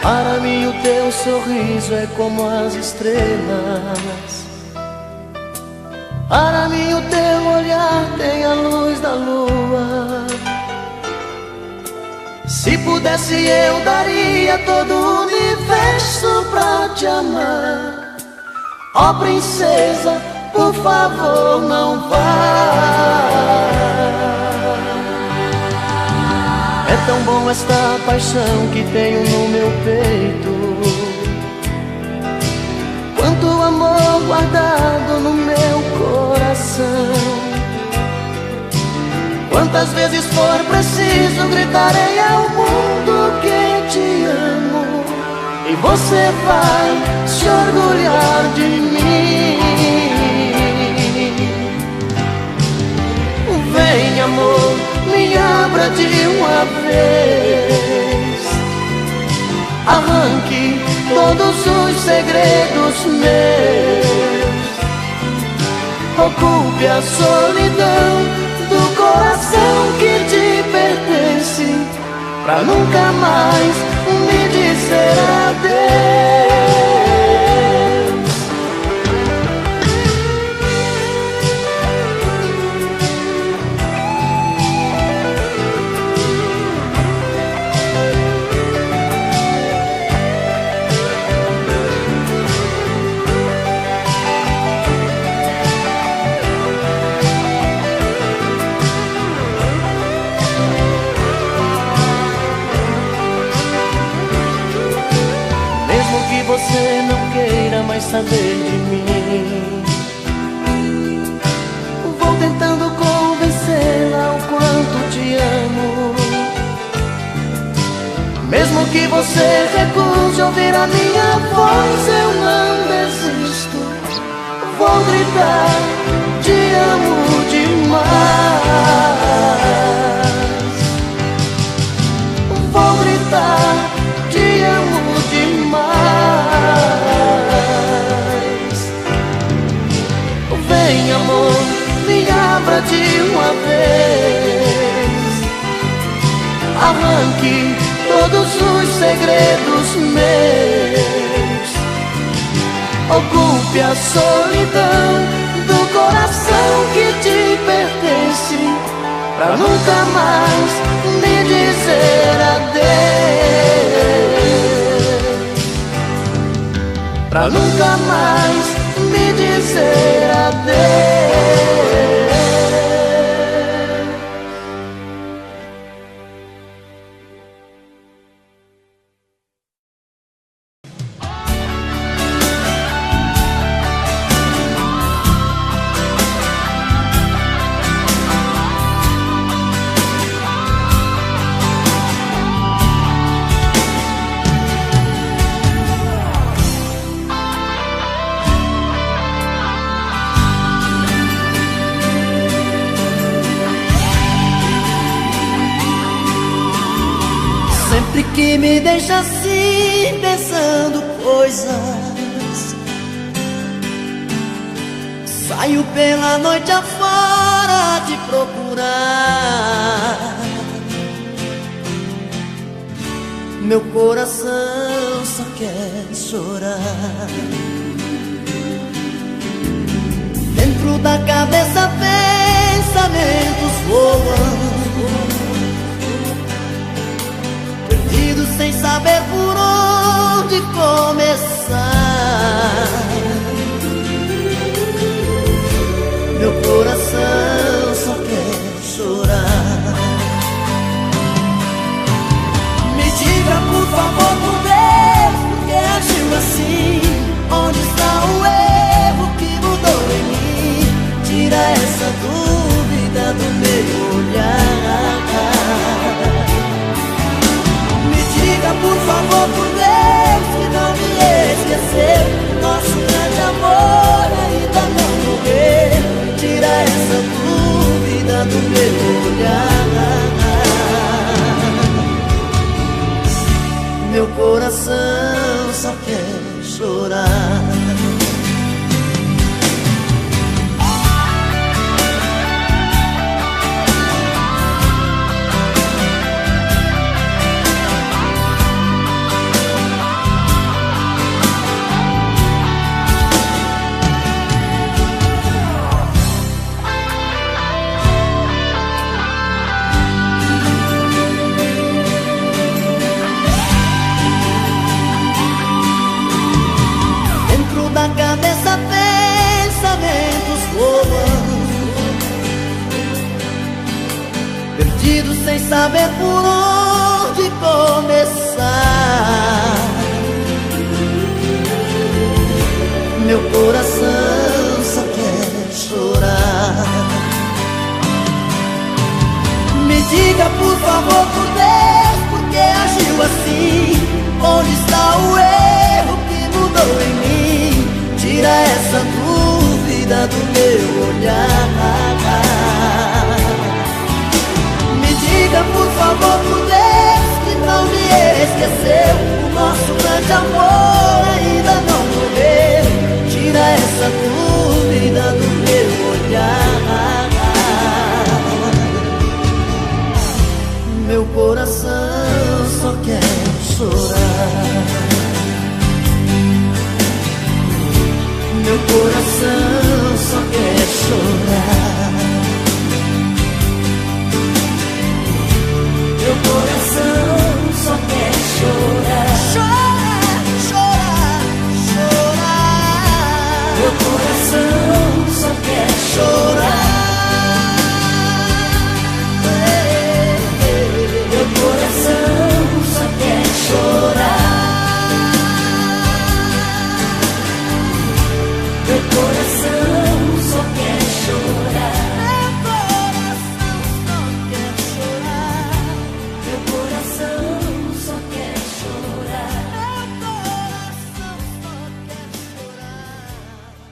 Para mim o teu sorriso é como as estrelas. Para mim o teu olhar tem a luz da lua. Se pudesse eu daria todo o universo pra te amar. Ó princesa, por favor não vá. É tão bom esta paixão que tenho no meu peito. Quanto amor guardado no meu coração. Quantas vezes for preciso gritarei ao mundo que te amo. E você vai se orgulhar de mim. Vem amor, me abra de uma vez. Arranque todos os segredos meus. Ocupe a solidão do coração que te pertence, pra nunca mais me dizer adeus. Você não queira mais saber de mim. Vou tentando convencê-la o quanto te amo. Mesmo que você recuse ouvir a minha voz, eu não desisto. Vou gritar, te amo demais. Vou gritar, te amo demais. Vem amor, me abra de uma vez. Arranque todos os segredos meus. Ocupe a solidão do coração que te pertence, pra nunca mais me dizer adeus. Pra nunca mais me dizer adeus. Sempre que me deixa assim, pensando coisas, saio pela noite afora te procurar. Meu coração só quer chorar. Dentro da cabeça pensamentos voam, sem saber por onde começar. Meu coração só quer chorar. Me diga por favor, por Deus, por que agiu assim? Onde está o erro que mudou em mim? Tira essa dúvida do meu olhar. Diga por favor, por Deus, que não me esqueceu. saber por onde começar. Meu coração só quer chorar. Me diga por favor, por Deus, por que agiu assim? Onde está o erro que mudou em mim? Tira essa dúvida do meu olhar. Me diga por favor, por Deus, que não me esqueceu. O nosso grande amor ainda não morreu. Tira essa dúvida do meu olhar. Meu coração só quer chorar. Meu coração só quer chorar. Meu coração só quer chorar. Chorar, chorar, chorar. Meu coração só quer chorar. Meu coração só quer chorar. Meu coração só quer chorar. Meu coração só quer chorar. Meu coração só quer chorar.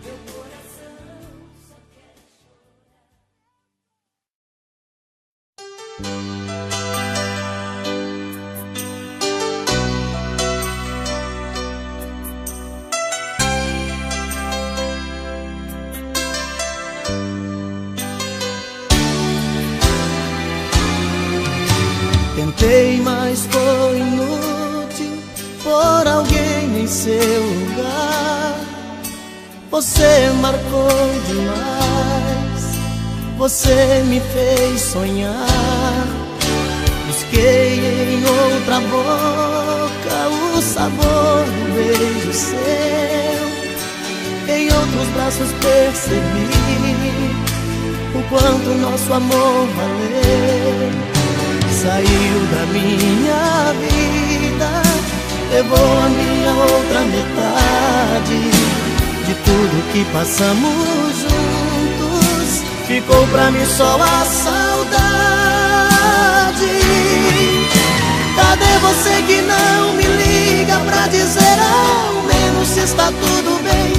Meu coração só quer Tentei, mas foi inútil por alguém em seu lugar. Você marcou demais, você me fez sonhar. Busquei em outra boca o sabor do beijo seu. Em outros braços percebi o quanto nosso amor valeu. Saiu da minha vida, levou a minha outra metade. De tudo que passamos juntos, ficou pra mim só a saudade. Cadê você que não me liga pra dizer ao menos se está tudo bem?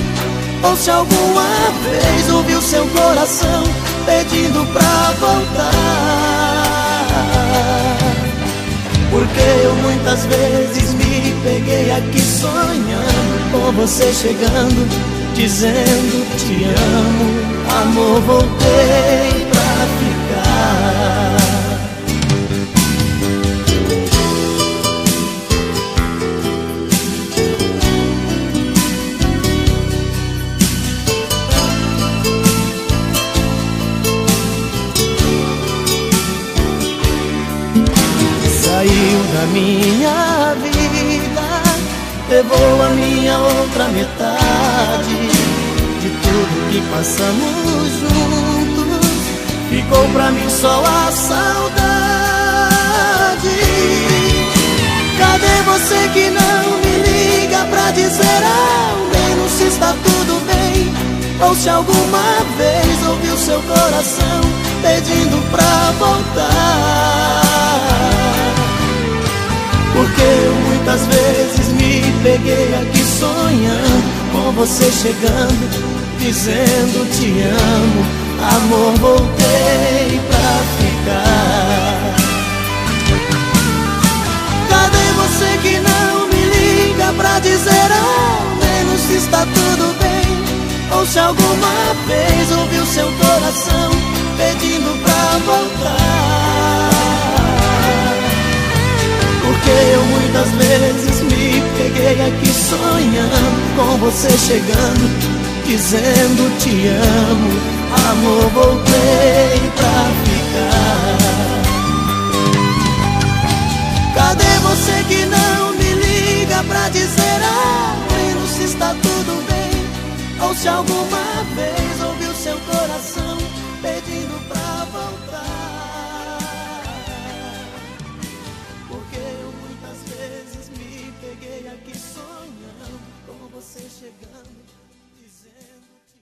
Ou se alguma vez ouviu seu coração pedindo pra voltar? Porque eu muitas vezes me peguei aqui sonhando com você chegando, dizendo te amo, amor, voltei pra ficar. Saiu da minha vida, levou a minha outra metade. De tudo que passamos juntos, ficou pra mim só a saudade. Cadê você que não me liga pra dizer ao menos se está tudo bem? Ou se alguma vez ouviu seu coração pedindo pra voltar? Porque eu muitas vezes me peguei aqui sonhando com você chegando, dizendo te amo, amor, voltei pra ficar. Cadê você que não me liga pra dizer ao menos se está tudo bem? Ou se alguma vez ouviu seu coração pedindo pra voltar? Porque eu muitas vezes me peguei aqui sonhando com você chegando, dizendo te amo, amor, voltei pra ficar. Cadê você que não me liga pra dizer ao menos se está tudo bem? Ou se alguma vez ouviu seu coração pedindo pra voltar? chegando, dizendo te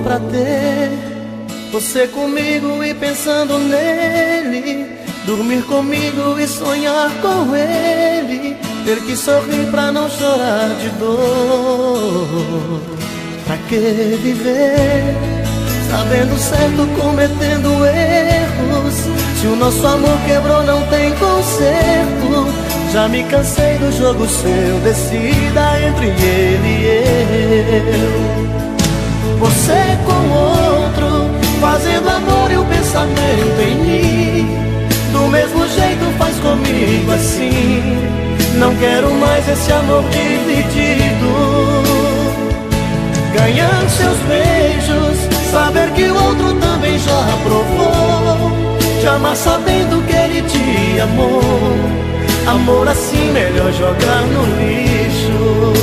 pra ter você comigo e pensando nele, dormir comigo e sonhar com ele, ter que sorrir pra não chorar de dor. Pra que viver sabendo certo, cometendo erros? Se o nosso amor quebrou, não tem conserto. Já me cansei do jogo seu, decida entre ele e eu. Você com outro, fazendo amor e o pensamento em mim, do mesmo jeito faz comigo assim. Não quero mais esse amor dividido. Ganhar seus beijos, saber que o outro também já provou, te amar sabendo que ele te amou. Amor assim melhor jogar no lixo.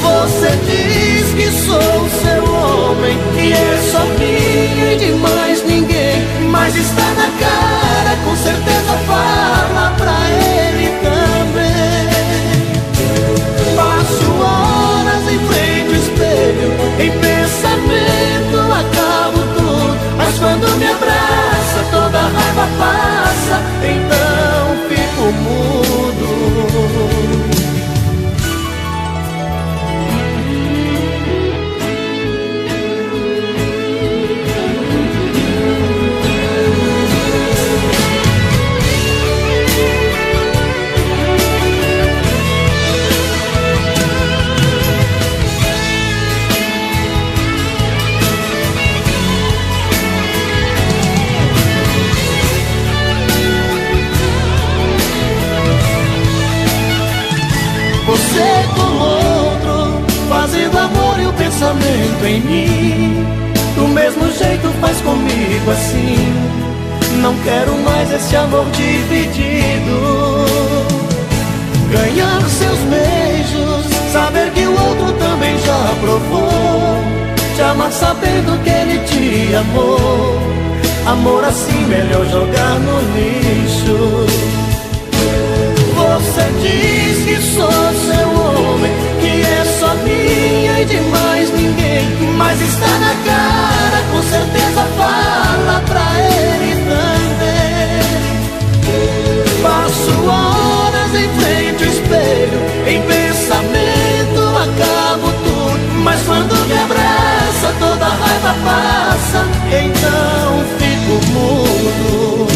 Você diz que sou seu homem, que é só minha e de mais ninguém, mas está na cara, com certeza fala pra ele também. Passo horas em frente ao espelho, em pensamento acabo tudo, mas quando me abraça toda a raiva passa, então fico mudo. Você com outro, fazendo amor e o pensamento em mim, do mesmo jeito faz comigo assim. Não quero mais esse amor dividido. Ganhar seus beijos, saber que o outro também já provou, te amar sabendo que ele te amou. Amor assim melhor jogar no lixo. Você diz que sou seu homem, que é só minha e de mais ninguém, mas está na cara, com certeza fala pra ele também. Passo horas em frente ao espelho, em pensamento acabo tudo, mas quando me abraça toda a raiva passa, então fico mudo.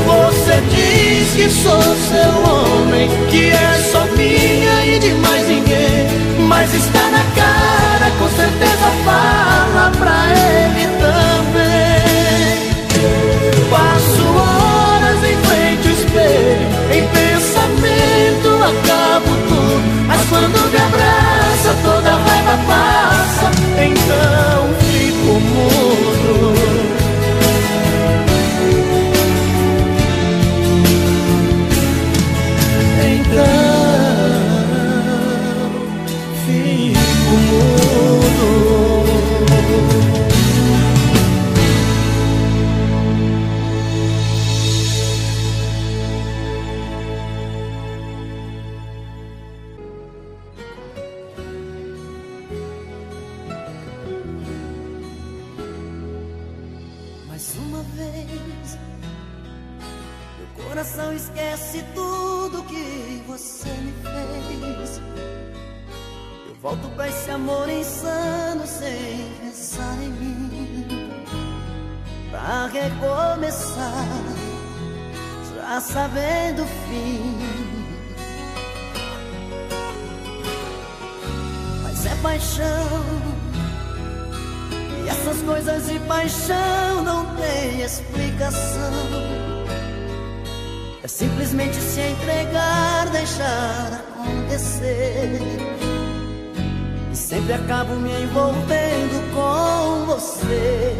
Você diz que sou seu homem, que é só minha e de mais ninguém, mas está na cara, com certeza fala pra ele também. Passo horas em frente ao espelho, em pensamento acabo tudo, mas quando me abraça toda a raiva passa, então fico mudo. Mais uma vez, meu coração esquece tudo que você me fez. Eu volto pra esse amor insano sem pensar em mim, pra recomeçar, já sabendo o fim. Mas é paixão, e essas coisas de paixão não tem explicação. É simplesmente se entregar, deixar acontecer. acontecer. E sempre acabo me envolvendo com você.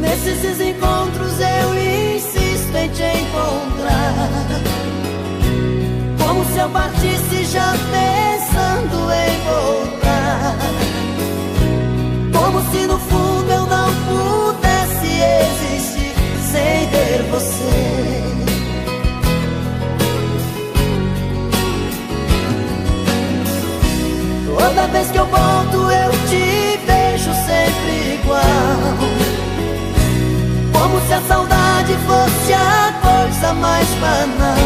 Nesses encontros eu insisto em te encontrar, como se eu partisse já pensando em voltar, como se no fundo eu não pudesse existir sem ter você. Toda vez que eu volto eu te vejo sempre igual, como se a saudade fosse a coisa mais banal.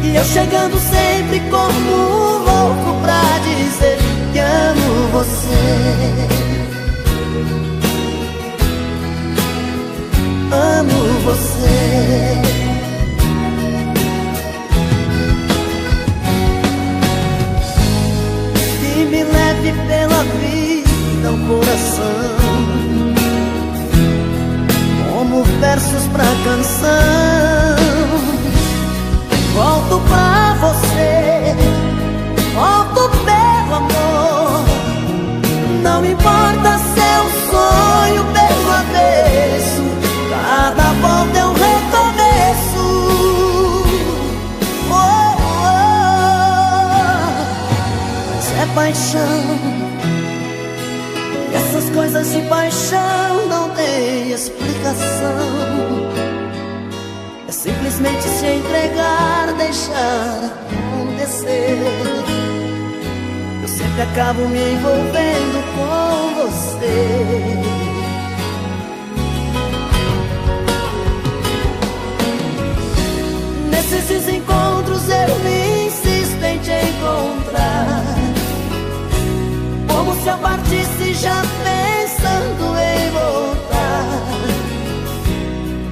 E eu chegando sempre como louco pra dizer que amo você. Amo você. Que me leve pela vida o coração, como versos pra canção. Volto pra você, volto pelo amor. Não importa se é um sonho pelo avesso, cada volta é um recomeço. Oh, oh. Mas é paixão, e essas coisas de paixão não tem explicação. É simplesmente se entregar, deixar acontecer. Eu sempre acabo me envolvendo com você. Nesses encontros eu insisto em te encontrar, como se eu partisse já pensando em voltar,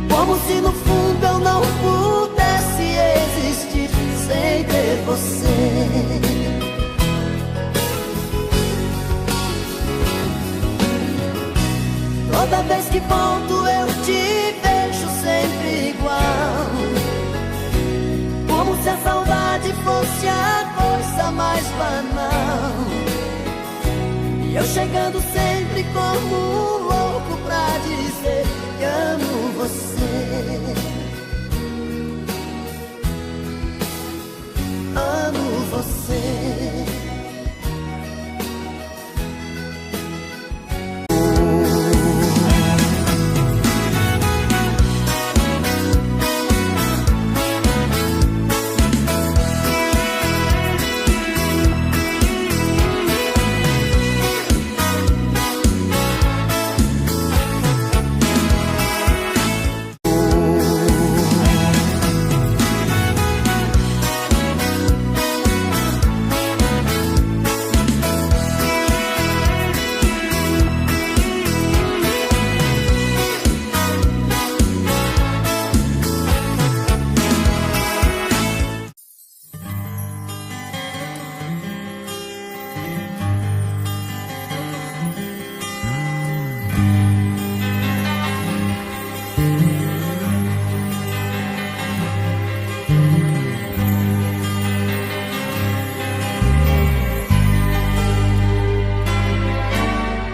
como se no fundo eu não pudesse existir sem ter você. Toda vez que volto eu te vejo sempre igual, como se a saudade fosse a coisa mais banal. E eu chegando sempre como louco pra dizer que amo você. Amo você.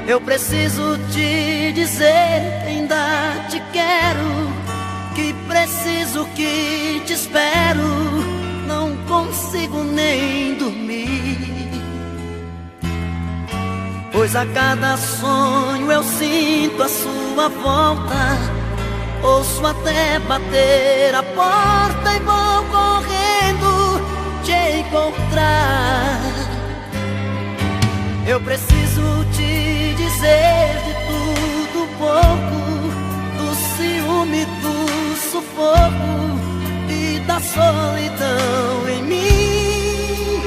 Eu preciso te dizer que ainda te quero, que preciso, que te espero. Não consigo nem dormir, pois a cada sonho eu sinto a sua volta. Ouço até bater a porta e vou correndo te encontrar. Eu preciso te dizer de tudo um pouco, do ciúme, do sufoco e da solidão em mim.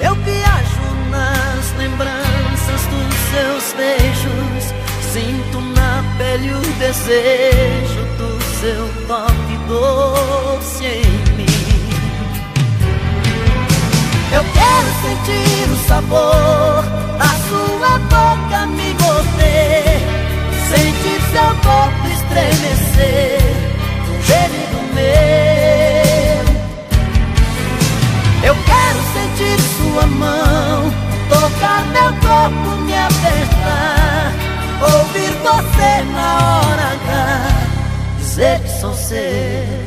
Eu viajo nas lembranças dos seus beijos, sinto na pele o desejo do seu toque doce em mim. Eu quero sentir o sabor da sua boca me morder, sentir seu corpo estremecer um gemido meu. Eu quero sentir sua mão tocar meu corpo, me apertar, ouvir você na hora H dizer que sou seu.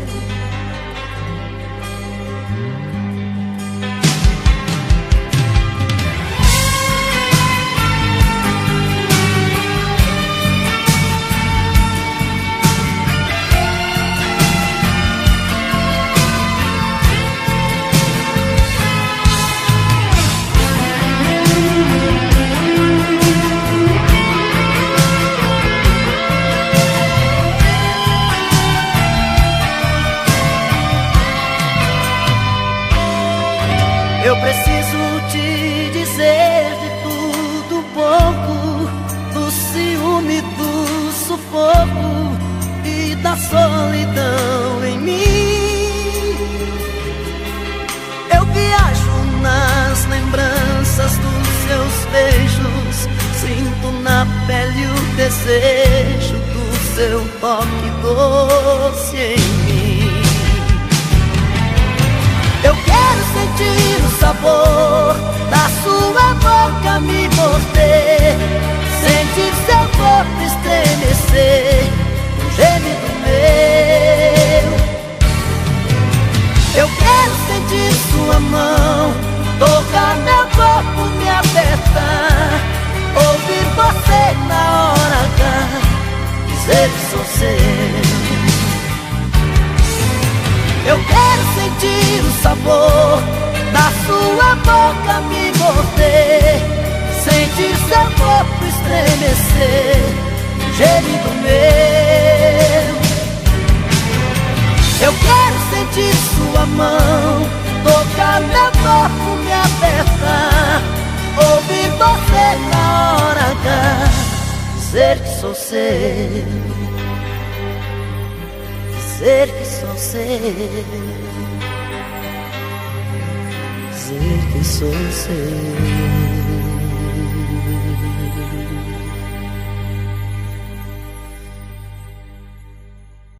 Eu preciso te dizer de tudo um pouco, do ciúme, do sufoco e da solidão em mim. Eu viajo nas lembranças dos seus beijos, sinto na pele o desejo do seu toque doce em mim. Eu quero sentir o sabor da sua boca me morder, sentir seu corpo estremecer um gemido meu. Eu quero sentir sua mão tocar meu corpo, me apertar, ouvir você na hora H dizer que sou seu. Eu quero sentir o sabor da sua boca me morder, sentir seu corpo estremecer um gemido meu. Eu quero sentir sua mão tocar meu corpo, me apertar, ouvir você na hora H dizer que sou seu. Dizer que sou seu, dizer que sou seu.